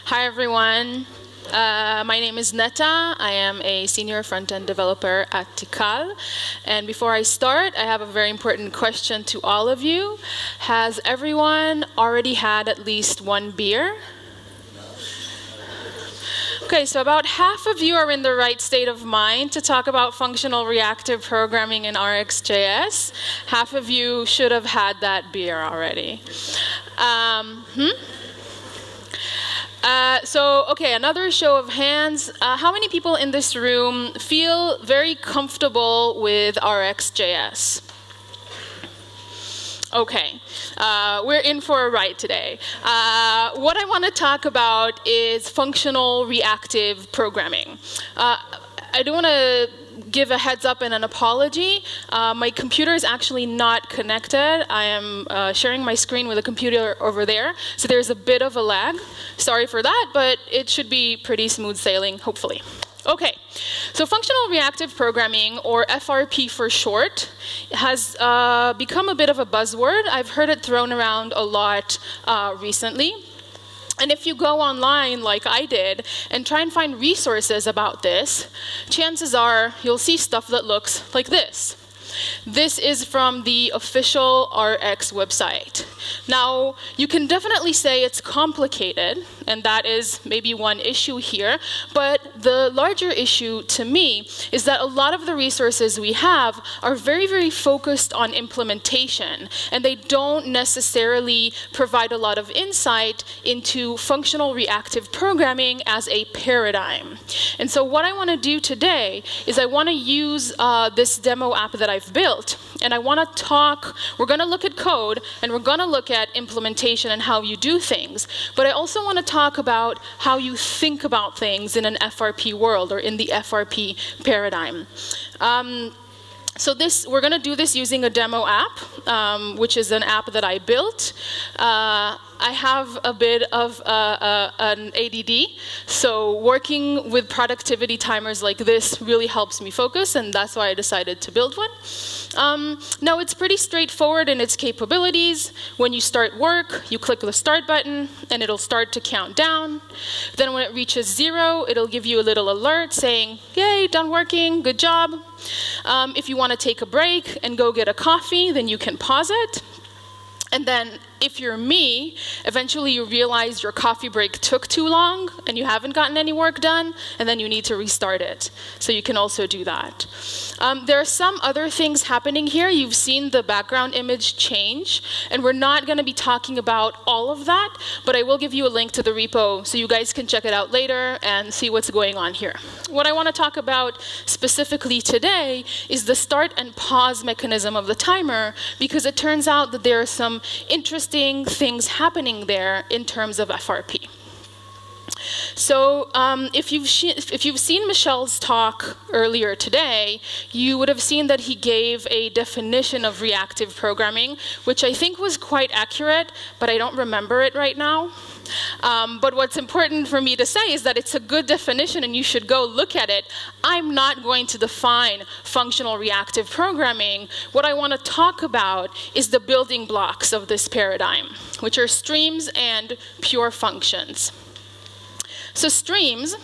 Hi, everyone. My name is Netta. I am a senior front-end developer at Tikal. And before I start, I have a very important question to all of you. Has everyone already had at least one beer? Okay, so about half of you are in the right state of mind to talk about functional reactive programming in RxJS. Half of you should have had that beer already. Okay, another show of hands. How many people in this room feel very comfortable with RxJS? Okay, we're in for a ride today. What I want to talk about is functional reactive programming. I do want to give a heads up and an apology. My computer is actually not connected. I am sharing my screen with a computer over there, so there's a bit of a lag. Sorry for that, but it should be pretty smooth sailing, hopefully. Okay, so functional reactive programming, or FRP for short, has become a bit of a buzzword. I've heard it thrown around a lot recently. And if you go online, like I did, and try and find resources about this, chances are you'll see stuff that looks like this. This is from the official Rx website. Now, you can definitely say it's complicated, and that is maybe one issue here, but the larger issue to me is that a lot of the resources we have are very, very focused on implementation, and they don't necessarily provide a lot of insight into functional reactive programming as a paradigm. And so what I want to do today is I want to use this demo app that I've built, and I want to talk, we're going to look at code, and we're going to look at implementation and how you do things, but I also want to talk about how you think about things in an FRP world, or in the FRP paradigm. So we're going to do this using a demo app, which is an app that I built. I have a bit of an ADD, so working with productivity timers like this really helps me focus, and that's why I decided to build one. Now, it's pretty straightforward in its capabilities. When you start work, you click the start button, and it'll start to count down. Then when it reaches 0, it'll give you a little alert saying, yay, done working, good job. If you want to take a break and go get a coffee, then you can pause it. And then, if you're me, eventually you realize your coffee break took too long and you haven't gotten any work done, and then you need to restart it. So you can also do that. There are some other things happening here. You've seen the background image change, and we're not going to be talking about all of that, but I will give you a link to the repo so you guys can check it out later and see what's going on here. What I want to talk about specifically today is the start and pause mechanism of the timer, because it turns out that there are some interesting things happening there in terms of FRP. So if you've seen Michel's talk earlier today, you would have seen that he gave a definition of reactive programming, which I think was quite accurate, but I don't remember it right now. But what's important for me to say is that it's a good definition and you should go look at it. I'm not going to define functional reactive programming. What I want to talk about is the building blocks of this paradigm, which are streams and pure functions. So streams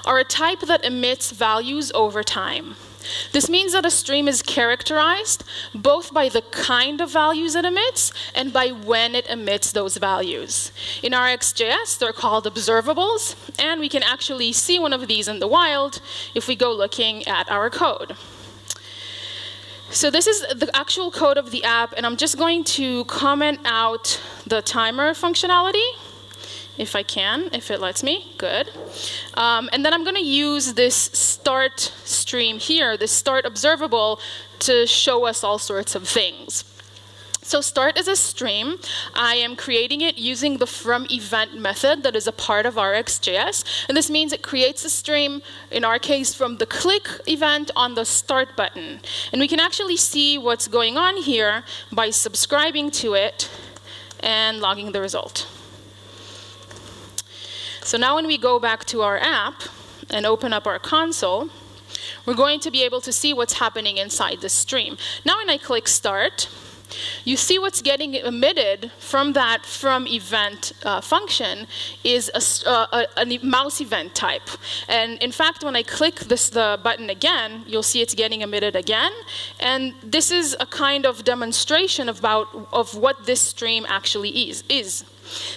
are a type that emits values over time. This means that a stream is characterized both by the kind of values it emits and by when it emits those values. In RxJS, they're called observables, and we can actually see one of these in the wild if we go looking at our code. So this is the actual code of the app, and I'm just going to comment out the timer functionality. If I can, if it lets me, good. And then I'm going to use this start stream here, this start observable, to show us all sorts of things. So start is a stream. I am creating it using the from event method that is a part of RxJS. And this means it creates a stream, in our case, from the click event on the start button. And we can actually see what's going on here by subscribing to it and logging the result. So now when we go back to our app and open up our console, we're going to be able to see what's happening inside the stream. Now when I click start, you see what's getting emitted from that from event function is a mouse event type. And in fact, when I click the button again, you'll see it's getting emitted again. And this is a kind of demonstration of what this stream actually is.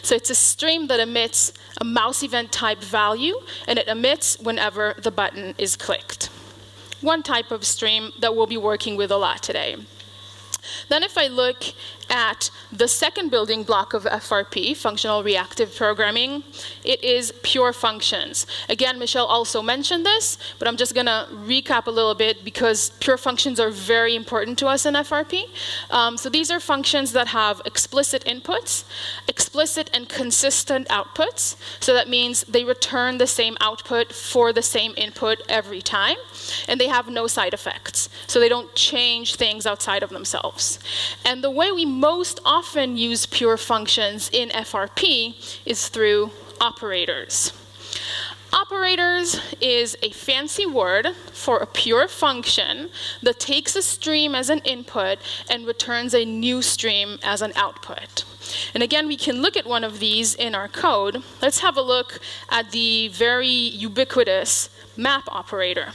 So it's a stream that emits a mouse event type value, and it emits whenever the button is clicked. One type of stream that we'll be working with a lot today. Then if I look at the second building block of FRP, Functional Reactive Programming, it is pure functions. Again, Michelle also mentioned this, but I'm just going to recap a little bit because pure functions are very important to us in FRP. So these are functions that have explicit inputs, explicit and consistent outputs. So that means they return the same output for the same input every time, and they have no side effects. So they don't change things outside of themselves. And the way we most often use pure functions in FRP is through operators. Operators is a fancy word for a pure function that takes a stream as an input and returns a new stream as an output. And again, we can look at one of these in our code. Let's have a look at the very ubiquitous map operator.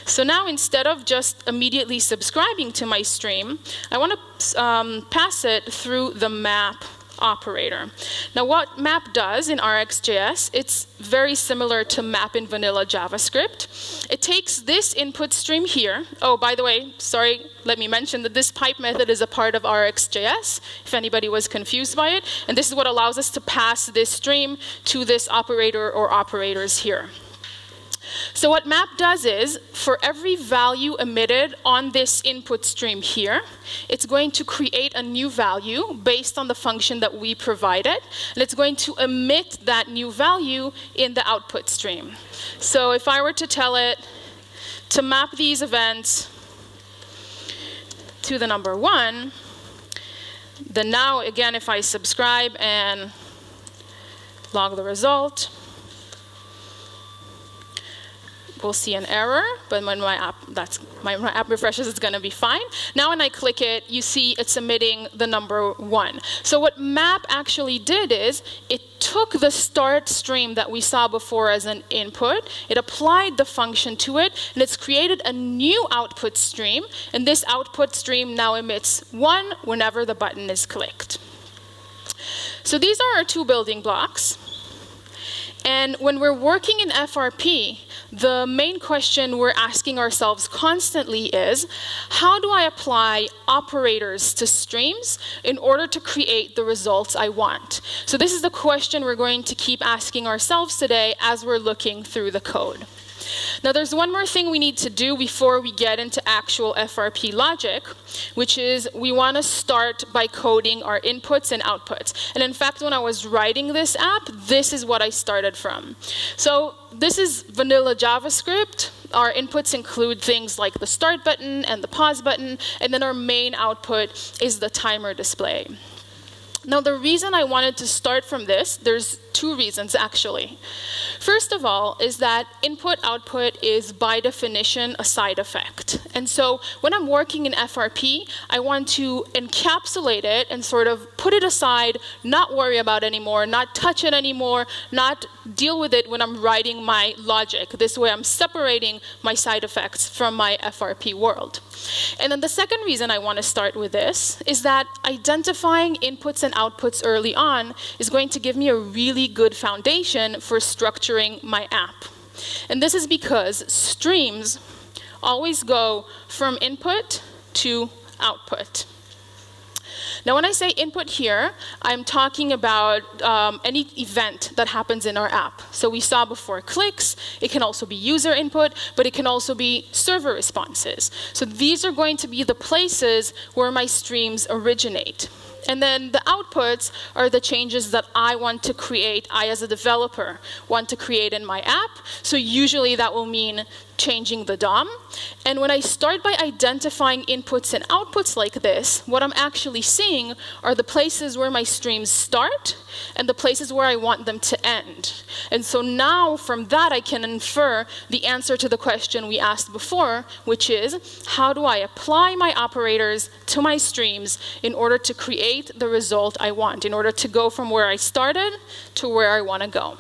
So now instead of just immediately subscribing to my stream, I want to pass it through the map operator. Now what map does in RxJS, it's very similar to map in vanilla JavaScript. It takes this input stream here. Oh, by the way, sorry, let me mention that this pipe method is a part of RxJS, if anybody was confused by it. And this is what allows us to pass this stream to this operator or operators here. So what map does is, for every value emitted on this input stream here, it's going to create a new value based on the function that we provided, and it's going to emit that new value in the output stream. So if I were to tell it to map these events to the number 1, then now, again, if I subscribe and log the result, we'll see an error, but when my app refreshes, it's going to be fine. Now when I click it, you see it's emitting the number 1. So what map actually did is it took the start stream that we saw before as an input, it applied the function to it, and it's created a new output stream, and this output stream now emits 1 whenever the button is clicked. So these are our 2 building blocks. And when we're working in FRP, the main question we're asking ourselves constantly is, how do I apply operators to streams in order to create the results I want? So this is the question we're going to keep asking ourselves today as we're looking through the code. Now there's one more thing we need to do before we get into actual FRP logic, which is we want to start by coding our inputs and outputs. And in fact, when I was writing this app, this is what I started from. So this is vanilla JavaScript. Our inputs include things like the start button and the pause button, and then our main output is the timer display. Now the reason I wanted to start from this, there's 2 reasons actually. First of all is that input-output is by definition a side effect. And so when I'm working in FRP, I want to encapsulate it and sort of put it aside, not worry about it anymore, not touch it anymore, not deal with it when I'm writing my logic. This way I'm separating my side effects from my FRP world. And then the second reason I want to start with this is that identifying inputs and outputs early on is going to give me a really good foundation for structuring my app. And this is because streams always go from input to output. Now when I say input here, I'm talking about any event that happens in our app. So we saw before clicks, it can also be user input, but it can also be server responses. So these are going to be the places where my streams originate. And then the outputs are the changes that I want to create, I as a developer want to create in my app. So usually that will mean changing the DOM. And when I start by identifying inputs and outputs like this, what I'm actually seeing are the places where my streams start and the places where I want them to end. And so now from that I can infer the answer to the question we asked before, which is, how do I apply my operators to my streams in order to create the result I want, in order to go from where I started to where I want to go.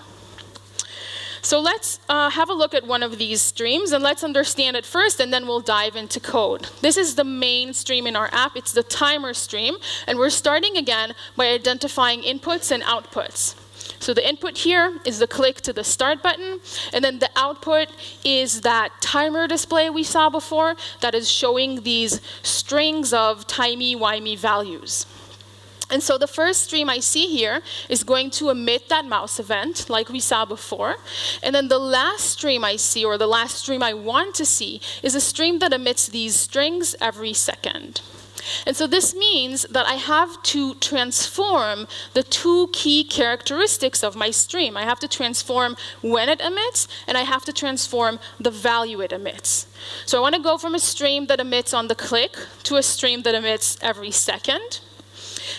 So let's have a look at one of these streams, and let's understand it first, and then we'll dive into code. This is the main stream in our app. It's the timer stream, and we're starting again by identifying inputs and outputs. So the input here is the click to the start button, and then the output is that timer display we saw before that is showing these strings of timey-wimey values. And so the first stream I see here is going to emit that mouse event, like we saw before. And then the last stream I see, or the last stream I want to see, is a stream that emits these strings every second. And so this means that I have to transform the two key characteristics of my stream. I have to transform when it emits, and I have to transform the value it emits. So I want to go from a stream that emits on the click to a stream that emits every second.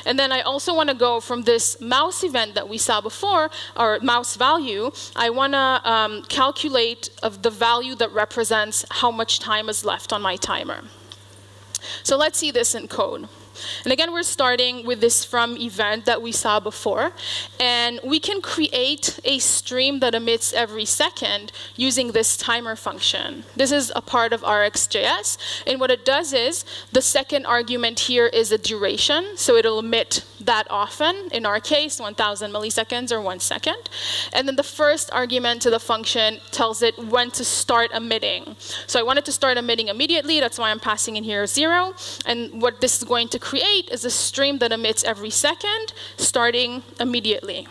And then I also want to go from this mouse event that we saw before, or mouse value, I want to calculate the value that represents how much time is left on my timer. So let's see this in code. And again, we're starting with this from event that we saw before. And we can create a stream that emits every second using this timer function. This is a part of RxJS. And what it does is, the second argument here is a duration. So it'll emit that often. In our case, 1,000 milliseconds or 1 second. And then the first argument to the function tells it when to start emitting. So I want it to start emitting immediately. That's why I'm passing in here 0. And what this is going to create is a stream that emits every second, starting immediately.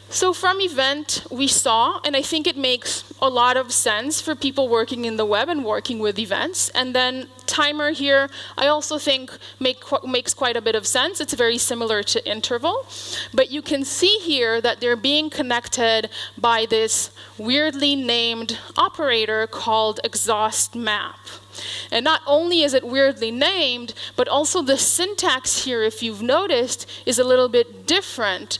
So from event, we saw, and I think it makes a lot of sense for people working in the web and working with events. And then timer here, I also think makes quite a bit of sense. It's very similar to interval. But you can see here that they're being connected by this weirdly named operator called exhaust map. And not only is it weirdly named, but also the syntax here, if you've noticed, is a little bit different.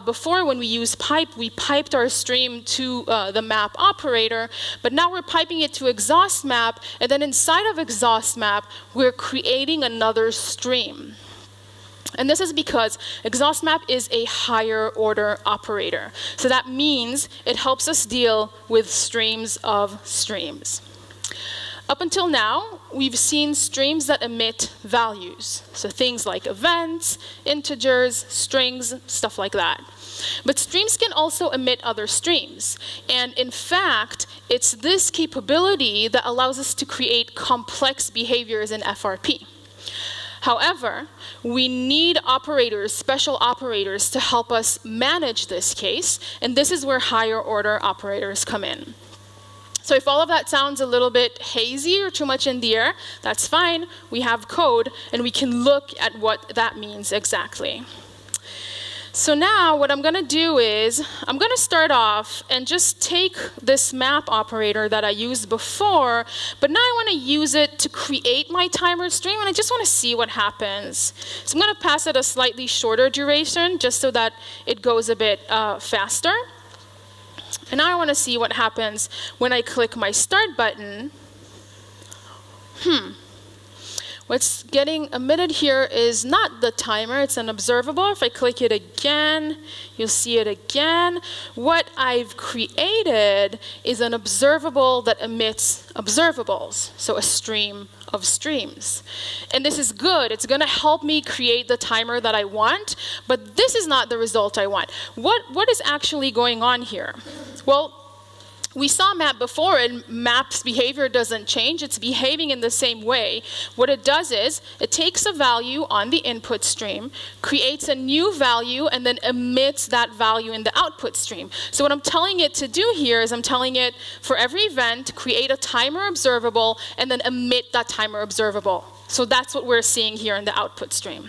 Before, when we used pipe, we piped our stream to the map operator, but now we're piping it to exhaust map, and then inside of exhaust map, we're creating another stream. And this is because exhaust map is a higher order operator. So that means it helps us deal with streams of streams. Up until now, we've seen streams that emit values. So things like events, integers, strings, stuff like that. But streams can also emit other streams. And in fact, it's this capability that allows us to create complex behaviors in FRP. However, we need operators, special operators, to help us manage this case. And this is where higher order operators come in. So if all of that sounds a little bit hazy or too much in the air, that's fine. We have code, and we can look at what that means exactly. So now what I'm going to do is, I'm going to start off and just take this map operator that I used before, but now I want to use it to create my timer stream, and I just want to see what happens. So I'm going to pass it a slightly shorter duration, just so that it goes a bit faster. And now I want to see what happens when I click my start button. What's getting emitted here is not the timer, it's an observable. If I click it again, you'll see it again. What I've created is an observable that emits observables, so a stream of streams. And this is good. It's going to help me create the timer that I want, but this is not the result I want. What is actually going on here? Well, we saw map before, and map's behavior doesn't change. It's behaving in the same way. What it does is, it takes a value on the input stream, creates a new value, and then emits that value in the output stream. So what I'm telling it to do here is I'm telling it, for every event, create a timer observable, and then emit that timer observable. So that's what we're seeing here in the output stream.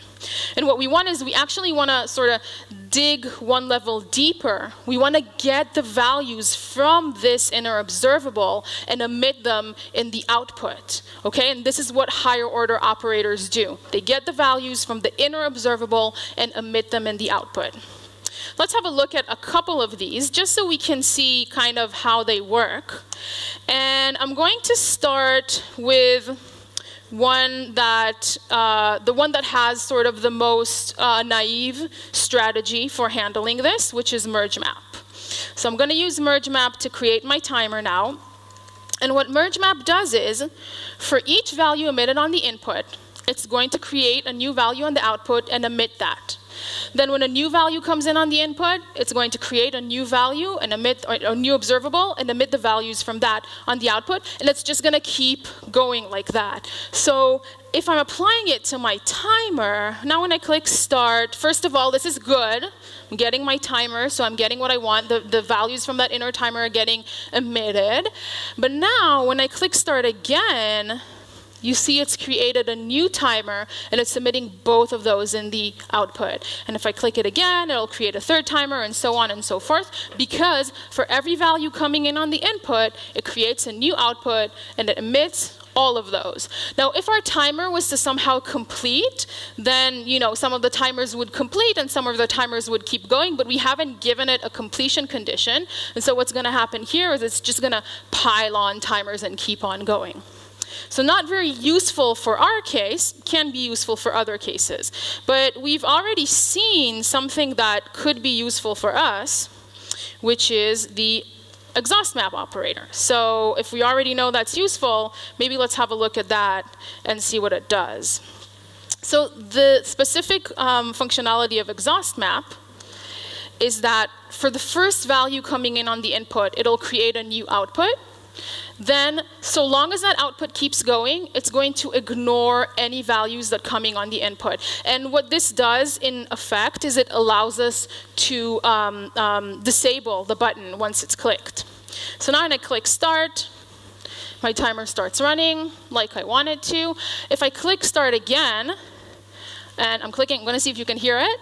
And what we want is we actually want to sort of dig one level deeper. We want to get the values from this inner observable and emit them in the output. Okay? And this is what higher order operators do. They get the values from the inner observable and emit them in the output. Let's have a look at a couple of these just so we can see kind of how they work. And I'm going to start with the one that has sort of the most naive strategy for handling this, which is merge map. So I'm going to use merge map to create my timer now. And what merge map does is, for each value emitted on the input, it's going to create a new value on the output and emit that. Then when a new value comes in on the input, it's going to create a new value and emit a new observable and emit the values from that on the output. And it's just going to keep going like that. So if I'm applying it to my timer, now when I click start, first of all, this is good. I'm getting my timer, so I'm getting what I want. The values from that inner timer are getting emitted. But now when I click start again, you see it's created a new timer, and it's emitting both of those in the output. And if I click it again, it'll create a third timer, and so on and so forth, because for every value coming in on the input, it creates a new output, and it emits all of those. Now, if our timer was to somehow complete, then some of the timers would complete and some of the timers would keep going, but we haven't given it a completion condition. And so what's going to happen here is it's just going to pile on timers and keep on going. So not very useful for our case, can be useful for other cases. But we've already seen something that could be useful for us, which is the exhaust map operator. So if we already know that's useful, maybe let's have a look at that and see what it does. So the specific functionality of exhaust map is that for the first value coming in on the input, it'll create a new output. Then, so long as that output keeps going, it's going to ignore any values that are coming on the input. And what this does, in effect, is it allows us to disable the button once it's clicked. So now when I click start, my timer starts running like I want it to. If I click start again, and I'm clicking, I'm going to see if you can hear it.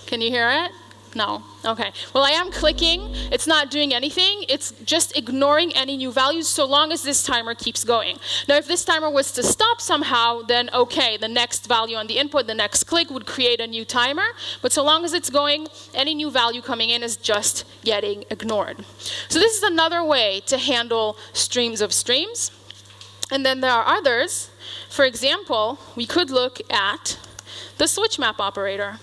Can you hear it? No. Okay. Well, I am clicking. It's not doing anything. It's just ignoring any new values so long as this timer keeps going. Now, if this timer was to stop somehow, then okay, the next value on the input, the next click would create a new timer. But so long as it's going, any new value coming in is just getting ignored. So this is another way to handle streams of streams. And then there are others. For example, we could look at the switch map operator.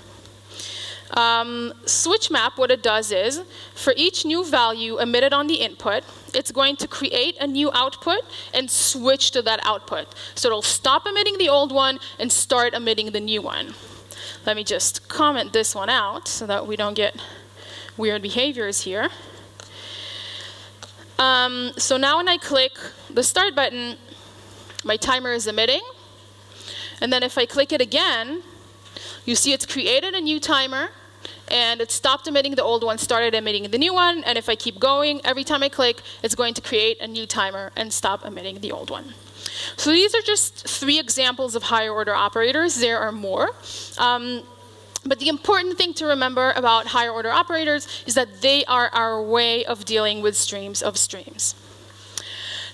Switch map, what it does is, for each new value emitted on the input, it's going to create a new output and switch to that output. So it'll stop emitting the old one and start emitting the new one. Let me just comment this one out so that we don't get weird behaviors here. So now when I click the start button, my timer is emitting. And then if I click it again, you see it's created a new timer, and it stopped emitting the old one, started emitting the new one, and if I keep going, every time I click, it's going to create a new timer and stop emitting the old one. So these are just 3 examples of higher order operators. There are more. But the important thing to remember about higher order operators is that they are our way of dealing with streams of streams.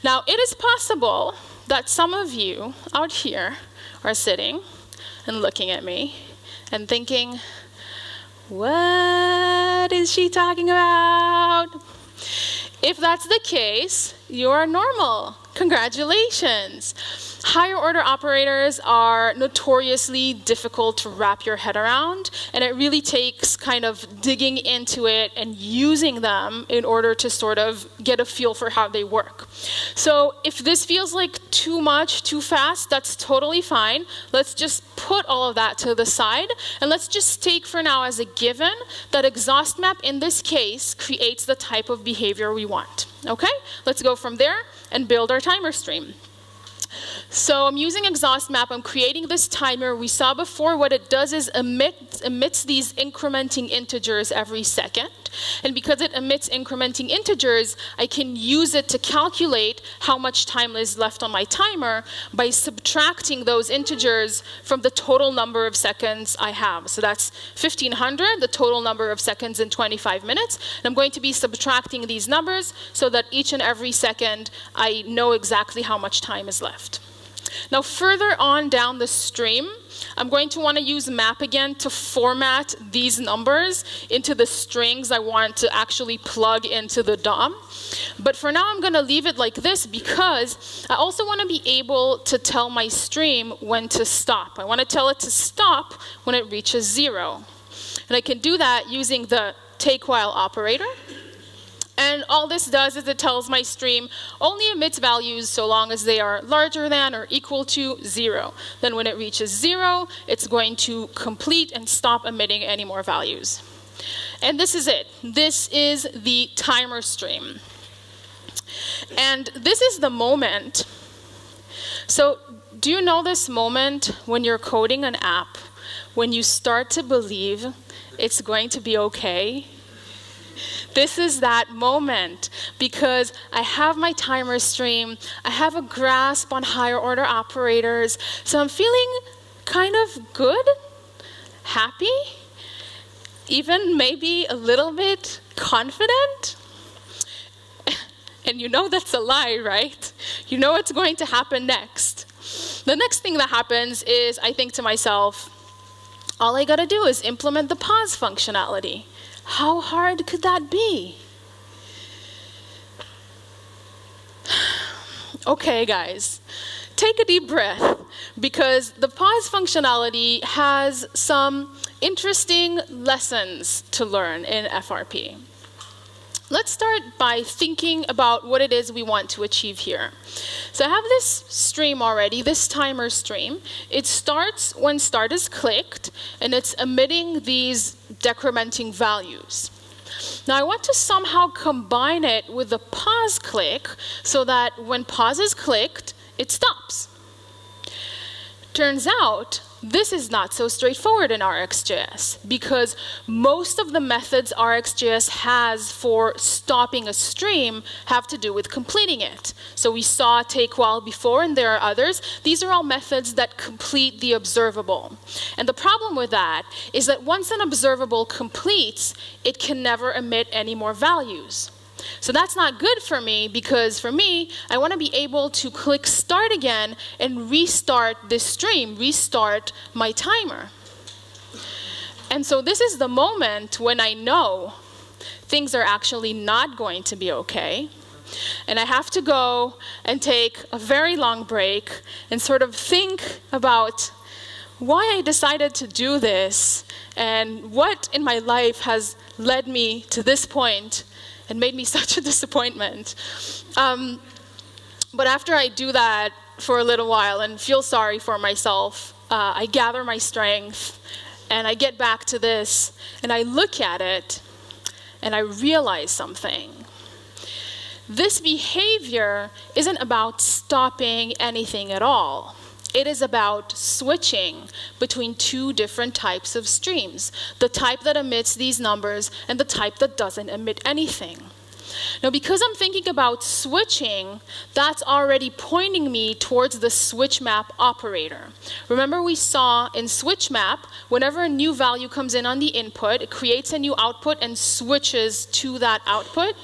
Now, it is possible that some of you out here are sitting and looking at me and thinking, what is she talking about? If that's the case, you are normal. Congratulations. Higher order operators are notoriously difficult to wrap your head around, and it really takes kind of digging into it and using them in order to sort of get a feel for how they work. So if this feels like too much, too fast, that's totally fine. Let's just put all of that to the side, and let's just take for now as a given that exhaust map in this case creates the type of behavior we want. Okay? Let's go from there and build our timer stream. So I'm using exhaust map. I'm creating this timer. We saw before what it does is emits these incrementing integers every second. And because it emits incrementing integers, I can use it to calculate how much time is left on my timer by subtracting those integers from the total number of seconds I have. So that's 1,500, the total number of seconds in 25 minutes. And I'm going to be subtracting these numbers so that each and every second I know exactly how much time is left. Now further on down the stream, I'm going to want to use map again to format these numbers into the strings I want to actually plug into the DOM. But for now, I'm going to leave it like this because I also want to be able to tell my stream when to stop. I want to tell it to stop when it reaches 0. And I can do that using the take while operator. And all this does is it tells my stream only emits values so long as they are larger than or equal to 0. Then when it reaches 0, it's going to complete and stop emitting any more values. And this is it. This is the timer stream. And this is the moment. So do you know this moment when you're coding an app, when you start to believe it's going to be okay? This is that moment because I have my timer stream, I have a grasp on higher order operators, so I'm feeling kind of good, happy, even maybe a little bit confident. And you know that's a lie, right? You know what's going to happen next. The next thing that happens is I think to myself, all I gotta do is implement the pause functionality. How hard could that be? Okay, guys, take a deep breath because the pause functionality has some interesting lessons to learn in FRP. Let's start by thinking about what it is we want to achieve here. So I have this stream already, this timer stream. It starts when start is clicked, and it's emitting these decrementing values. Now I want to somehow combine it with the pause click so that when pause is clicked, it stops. Turns out, this is not so straightforward in RxJS because most of the methods RxJS has for stopping a stream have to do with completing it. So we saw take while before, and there are others. These are all methods that complete the observable. And the problem with that is that once an observable completes, it can never emit any more values. So that's not good for me because for me, I want to be able to click start again and restart this stream, restart my timer. And so this is the moment when I know things are actually not going to be okay. And I have to go and take a very long break and sort of think about why I decided to do this and what in my life has led me to this point and made me such a disappointment. But after I do that for a little while and feel sorry for myself, I gather my strength and I get back to this and I look at it and I realize something. This behavior isn't about stopping anything at all. It is about switching between two different types of streams, the type that emits these numbers and the type that doesn't emit anything. Now, because I'm thinking about switching, that's already pointing me towards the switch map operator. Remember we saw in switch map, whenever a new value comes in on the input, it creates a new output and switches to that output.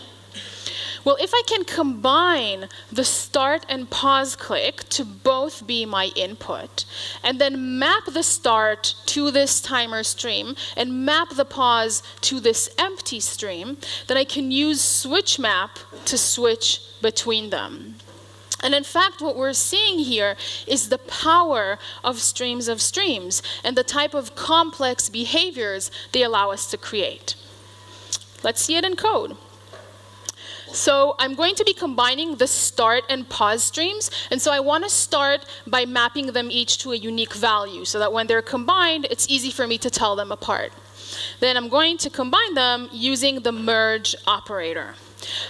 Well, if I can combine the start and pause click to both be my input, and then map the start to this timer stream, and map the pause to this empty stream, then I can use switch map to switch between them. And in fact, what we're seeing here is the power of streams, and the type of complex behaviors they allow us to create. Let's see it in code. So I'm going to be combining the start and pause streams, and so I want to start by mapping them each to a unique value so that when they're combined, it's easy for me to tell them apart. Then I'm going to combine them using the merge operator.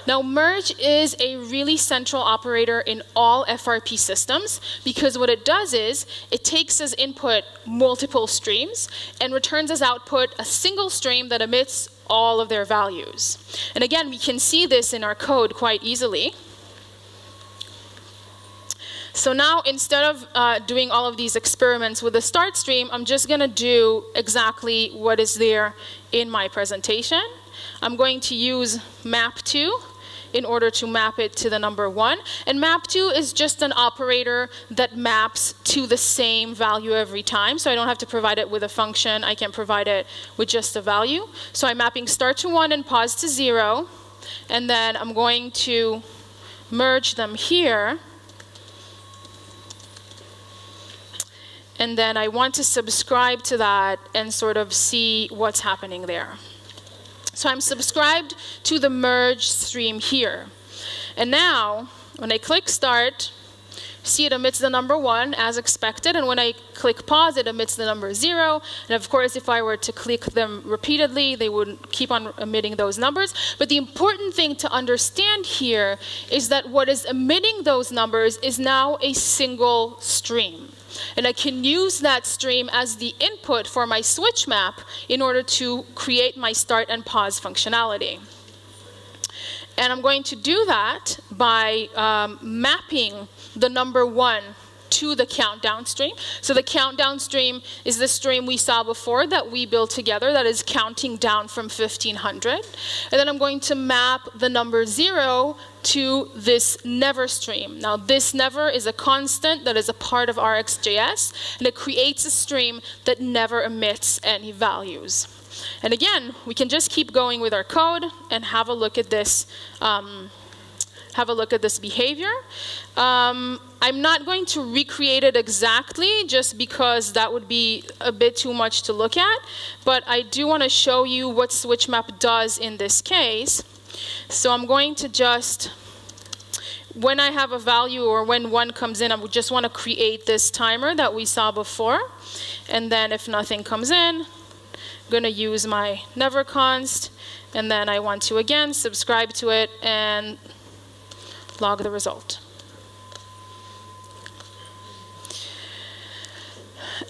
Now, merge is a really central operator in all FRP systems because what it does is it takes as input multiple streams and returns as output a single stream that emits all of their values. And again, we can see this in our code quite easily. So now, instead of doing all of these experiments with the start stream, I'm just going to do exactly what is there in my presentation. I'm going to use map2 in order to map it to the number 1. And map2 is just an operator that maps to the same value every time. So I don't have to provide it with a function. I can provide it with just a value. So I'm mapping start to 1 and pause to 0. And then I'm going to merge them here. And then I want to subscribe to that and sort of see what's happening there. So I'm subscribed to the merge stream here. And now, when I click start, see it emits the number 1 as expected. And when I click pause, it emits the number 0. And of course, if I were to click them repeatedly, they would keep on emitting those numbers. But the important thing to understand here is that what is emitting those numbers is now a single stream. And I can use that stream as the input for my switch map in order to create my start and pause functionality. And I'm going to do that by mapping the number 1 to the countdown stream. So the countdown stream is the stream we saw before that we built together that is counting down from 1500. And then I'm going to map the number 0 to this never stream. Now this never is a constant that is a part of RxJS, and it creates a stream that never emits any values. And again, we can just keep going with our code and have a look at this behavior. I'm not going to recreate it exactly just because that would be a bit too much to look at, but I do want to show you what switch map does in this case. So I'm going to just, when I have a value or when 1 comes in, I would just want to create this timer that we saw before. And then if nothing comes in, I'm going to use my never const, and then I want to again subscribe to it and log the result.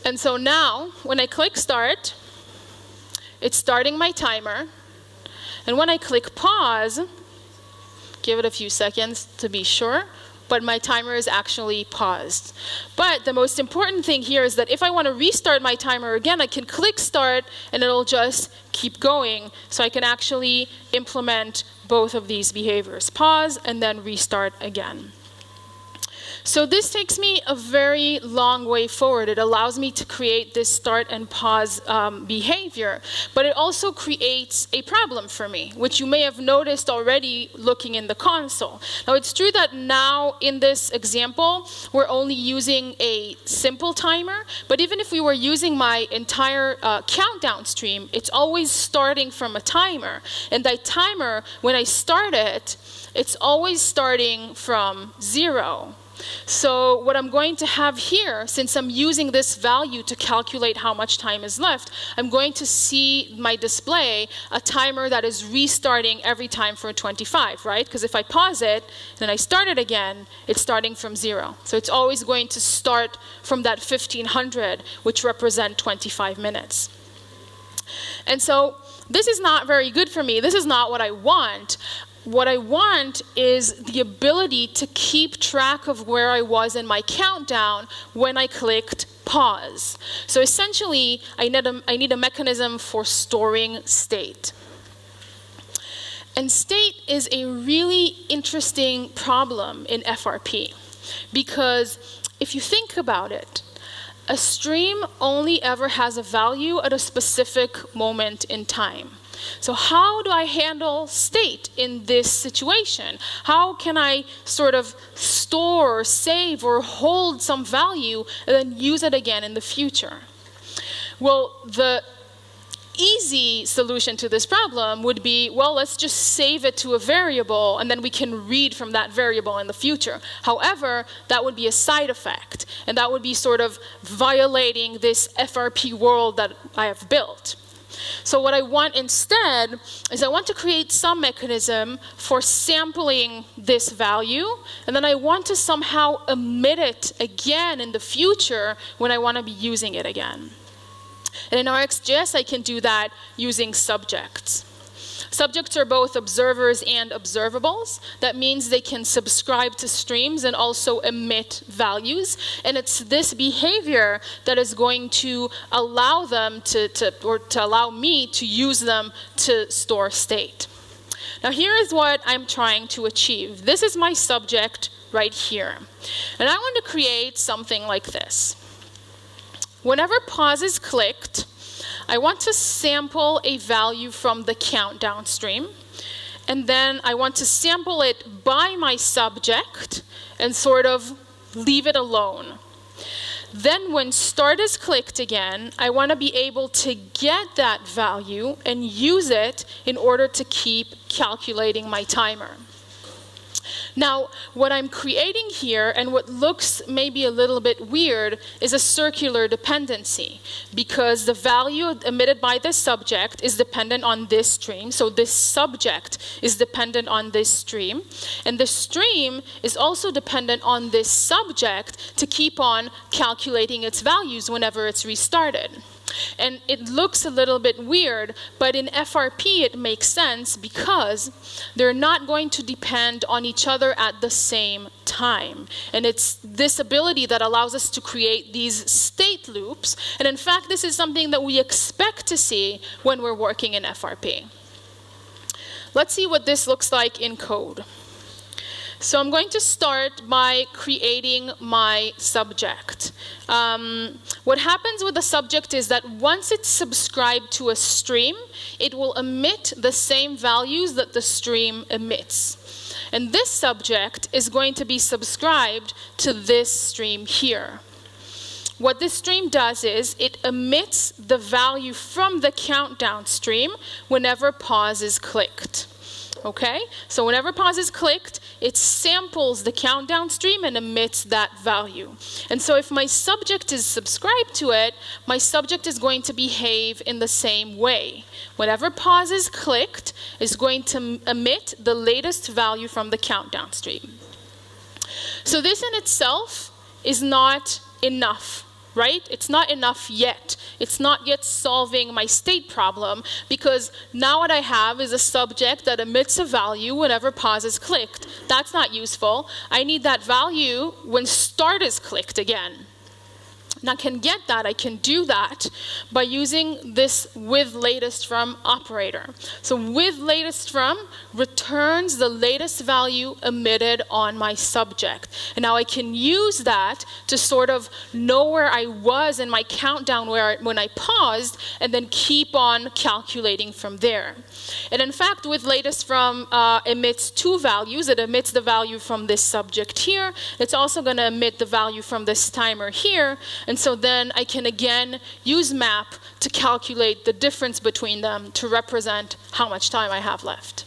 And so now, when I click start, it's starting my timer. And when I click pause, give it a few seconds to be sure, but my timer is actually paused. But the most important thing here is that if I want to restart my timer again, I can click start and it'll just keep going. So I can actually implement both of these behaviors, pause and then restart again. So this takes me a very long way forward. It allows me to create this start and pause behavior, but it also creates a problem for me, which you may have noticed already looking in the console. Now it's true that now in this example, we're only using a simple timer, but even if we were using my entire countdown stream, it's always starting from a timer. And that timer, when I start it, it's always starting from 0. So what I'm going to have here, since I'm using this value to calculate how much time is left, I'm going to see my display a timer that is restarting every time for 25, right? Because if I pause it, then I start it again, it's starting from 0. So it's always going to start from that 1500, which represent 25 minutes. And so this is not very good for me. This is not what I want. What I want is the ability to keep track of where I was in my countdown when I clicked pause. So essentially, I need a mechanism for storing state. And state is a really interesting problem in FRP because if you think about it, a stream only ever has a value at a specific moment in time. So how do I handle state in this situation? How can I sort of store, save, or hold some value and then use it again in the future? Well, the easy solution to this problem would be, well, let's just save it to a variable and then we can read from that variable in the future. However, that would be a side effect, and that would be sort of violating this FRP world that I have built. So what I want instead is I want to create some mechanism for sampling this value, and then I want to somehow emit it again in the future when I want to be using it again. And in RxJS, I can do that using subjects. Subjects are both observers and observables. That means they can subscribe to streams and also emit values. And it's this behavior that is going to allow them to allow me to use them to store state. Now here is what I'm trying to achieve. This is my subject right here. And I want to create something like this. Whenever pause is clicked, I want to sample a value from the countdown stream, and then I want to sample it by my subject and sort of leave it alone. Then when start is clicked again, I want to be able to get that value and use it in order to keep calculating my timer. Now, what I'm creating here, and what looks maybe a little bit weird, is a circular dependency, because the value emitted by this subject is dependent on this stream. So this subject is dependent on this stream, and the stream is also dependent on this subject to keep on calculating its values whenever it's restarted. And it looks a little bit weird, but in FRP it makes sense because they're not going to depend on each other at the same time. And it's this ability that allows us to create these state loops. And in fact, this is something that we expect to see when we're working in FRP. Let's see what this looks like in code. So I'm going to start by creating my subject. What happens with the subject is that once it's subscribed to a stream, it will emit the same values that the stream emits. And this subject is going to be subscribed to this stream here. What this stream does is it emits the value from the countdown stream whenever pause is clicked. Okay? So whenever pause is clicked, it samples the countdown stream and emits that value. And so if my subject is subscribed to it, my subject is going to behave in the same way. Whenever pause is clicked, it's going to emit the latest value from the countdown stream. So this in itself is not enough. Right? It's not enough yet. It's not yet solving my state problem, because now what I have is a subject that emits a value whenever pause is clicked. That's not useful. I need that value when start is clicked again. And I can get that, I can do that by using this with latest from operator. So with latest from returns the latest value emitted on my subject. And now I can use that to sort of know where I was in my countdown when I paused, and then keep on calculating from there. And in fact, with latest from emits two values. It emits the value from this subject here. It's also going to emit the value from this timer here. And so then I can again use map to calculate the difference between them to represent how much time I have left.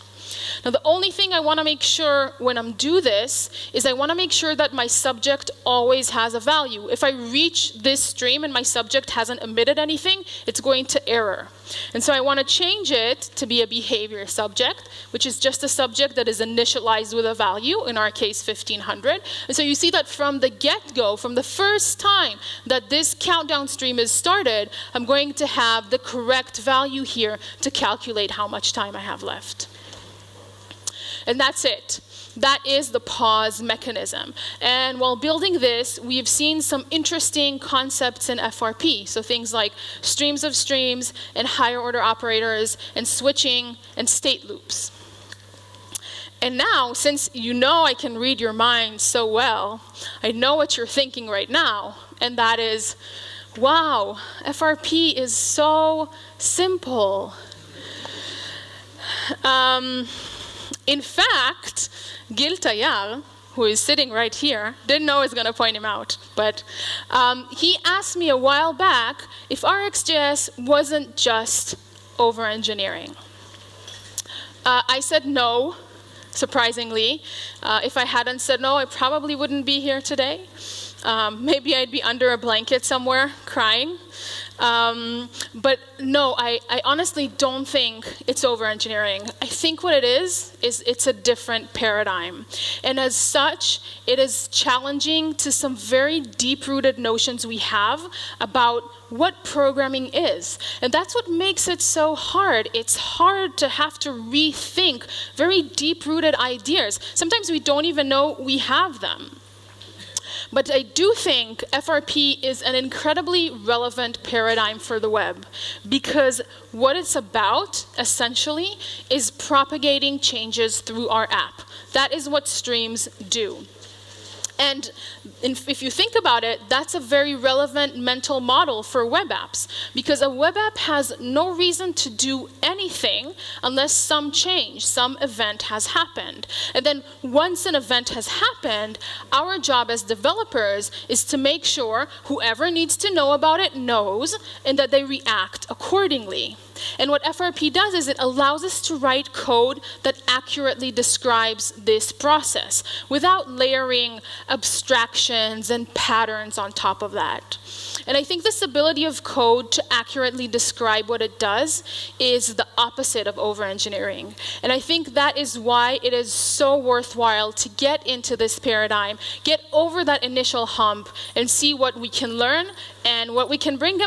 Now the only thing I want to make sure when I'm do this is I want to make sure that my subject always has a value. If I reach this stream and my subject hasn't emitted anything, it's going to error. And so I want to change it to be a behavior subject, which is just a subject that is initialized with a value, in our case 1500. And so you see that from the get-go, from the first time that this countdown stream is started, I'm going to have the correct value here to calculate how much time I have left. And that's it. That is the pause mechanism. And while building this, we've seen some interesting concepts in FRP. So things like streams of streams and higher order operators and switching and state loops. And now, since you know I can read your mind so well, I know what you're thinking right now. And that is, wow, FRP is so simple. In fact, Gil Tayar, who is sitting right here, didn't know I was going to point him out, but he asked me a while back if RxJS wasn't just over-engineering. I said no, surprisingly. If I hadn't said no, I probably wouldn't be here today. Maybe I'd be under a blanket somewhere crying. But no, I honestly don't think it's over-engineering. I think what it is it's a different paradigm. And as such, it is challenging to some very deep-rooted notions we have about what programming is. And that's what makes it so hard. It's hard to have to rethink very deep-rooted ideas. Sometimes we don't even know we have them. But I do think FRP is an incredibly relevant paradigm for the web, because what it's about, essentially, is propagating changes through our app. That is what streams do. And if you think about it, that's a very relevant mental model for web apps, because a web app has no reason to do anything unless some change, some event has happened. And then once an event has happened, our job as developers is to make sure whoever needs to know about it knows, and that they react accordingly. And what FRP does is it allows us to write code that accurately describes this process without layering abstractions and patterns on top of that. And I think this ability of code to accurately describe what it does is the opposite of over-engineering. And I think that is why it is so worthwhile to get into this paradigm, get over that initial hump, and see what we can learn and what we can bring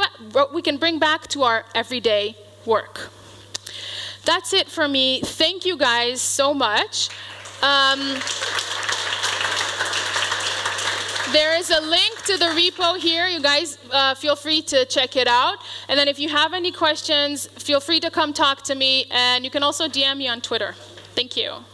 back to our everyday work. That's it for me. Thank you guys so much. There is a link to the repo here. You guys feel free to check it out. And then if you have any questions, feel free to come talk to me. And you can also DM me on Twitter. Thank you.